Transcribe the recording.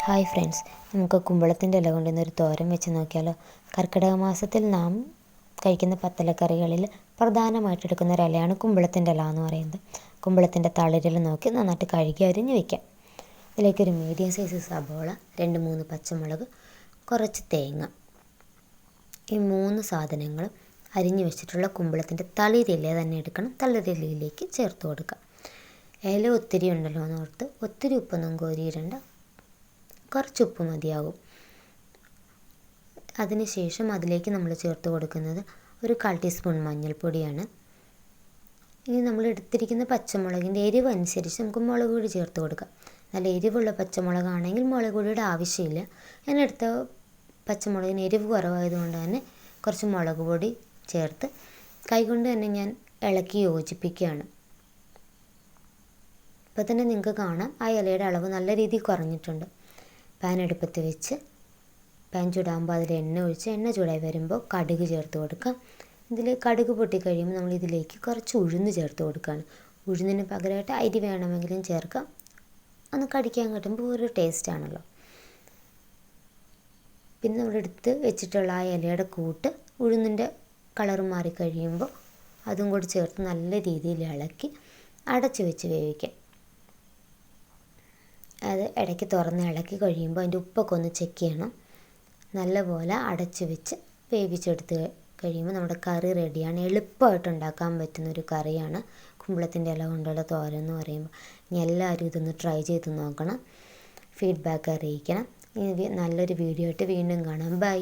Hi friends, നമുക്ക് കുമ്പളത്തിൻ്റെ ഇല കൊണ്ടുവന്നൊരു തോരൻ വെച്ച് നോക്കിയാലോ. കർക്കിടക മാസത്തിൽ നാം കഴിക്കുന്ന പത്തലക്കറികളിൽ പ്രധാനമായിട്ട് എടുക്കുന്ന ഒരു ഇലയാണ് കുമ്പളത്തിൻ്റെ ഇല എന്ന് പറയുന്നത്. കുമ്പളത്തിൻ്റെ തളിരിൽ നോക്കി നന്നായിട്ട് കഴുകി അരിഞ്ഞ് വയ്ക്കാം. ഇതിലേക്കൊരു മീഡിയം സൈസ് സബോള, 2-3 പച്ചമുളക്, കുറച്ച് തേങ്ങ, ഈ 3 സാധനങ്ങളും അരിഞ്ഞ് വെച്ചിട്ടുള്ള കുമ്പളത്തിൻ്റെ തളിരില തന്നെ എടുക്കണം. തളിരിലയിലേക്ക് ചേർത്ത് കൊടുക്കാം. ഇല ഒത്തിരി ഉണ്ടല്ലോ എന്ന് ഓർത്ത് ഒത്തിരി ഉപ്പൊന്നും കോരിയിടണ്ട, കുറച്ച് ഉപ്പ് മതിയാകും. അതിനുശേഷം അതിലേക്ക് നമ്മൾ ചേർത്ത് കൊടുക്കുന്നത് ഒരു 1/4 ടീസ്പൂൺ മഞ്ഞൾപ്പൊടിയാണ്. ഇനി നമ്മൾ എടുത്തിരിക്കുന്ന പച്ചമുളകിൻ്റെ എരിവ് അനുസരിച്ച് നമുക്ക് മുളക് പൊടി ചേർത്ത് കൊടുക്കാം. നല്ല എരിവുള്ള പച്ചമുളകാണെങ്കിൽ മുളക് പൊടിയുടെ ആവശ്യമില്ല. ഞാൻ എടുത്ത പച്ചമുളകിന് എരിവ് കുറവായതുകൊണ്ട് തന്നെ കുറച്ച് മുളക് പൊടി ചേർത്ത് കൈകൊണ്ട് തന്നെ ഞാൻ ഇളക്കി യോജിപ്പിക്കുകയാണ്. ഇപ്പോൾ തന്നെ നിങ്ങൾക്ക് കാണാം ആ ഇലയുടെ അളവ് നല്ല രീതിയിൽ കുറഞ്ഞിട്ടുണ്ട്. പാൻ അടുപ്പത്ത് വെച്ച് പാൻ ചൂടാകുമ്പോൾ അതിൽ എണ്ണ ഒഴിച്ച് എണ്ണ ചൂടായി വരുമ്പോൾ കടുക് ചേർത്ത് കൊടുക്കാം. ഇതിൽ കടുക് പൊട്ടിക്കഴിയുമ്പോൾ നമ്മൾ ഇതിലേക്ക് കുറച്ച് ഉഴുന്ന് ചേർത്ത് കൊടുക്കുകയാണ്. ഉഴുന്നിന് പകരമായിട്ട് അരി വേണമെങ്കിലും ചേർക്കാം. ഒന്ന് കടിക്കാൻ കിട്ടുമ്പോൾ ഒരു ടേസ്റ്റാണല്ലോ. പിന്നെ നമ്മളെടുത്ത് വെച്ചിട്ടുള്ള ആ ഇലയുടെ കൂട്ട് ഉഴുന്നിൻ്റെ കളർ മാറിക്കഴിയുമ്പോൾ അതും കൂടി ചേർത്ത് നല്ല രീതിയിൽ ഇളക്കി അടച്ച് വെച്ച് വേവിക്കാം. അത് ഇടയ്ക്ക് തുറന്ന് ഇളക്കി കഴിയുമ്പോൾ അതിൻ്റെ ഉപ്പൊക്കെ ഒന്ന് ചെക്ക് ചെയ്യണം. നല്ലപോലെ അടച്ച് വെച്ച് വേവിച്ചെടുത്ത് കഴിയുമ്പോൾ നമ്മുടെ കറി റെഡിയാണ്. എളുപ്പമായിട്ട് ഉണ്ടാക്കാൻ പറ്റുന്നൊരു കറിയാണ് കുമ്പളത്തിൻ്റെ ഇല കൊണ്ടുള്ള തോരൻ എന്ന് പറയുമ്പോൾ. ഇനി എല്ലാവരും ഇതൊന്ന് ട്രൈ ചെയ്ത് നോക്കണം, ഫീഡ്ബാക്ക് അറിയിക്കണം. ഇനി നല്ലൊരു വീഡിയോ ആയിട്ട് വീണ്ടും കാണാം. ബൈ.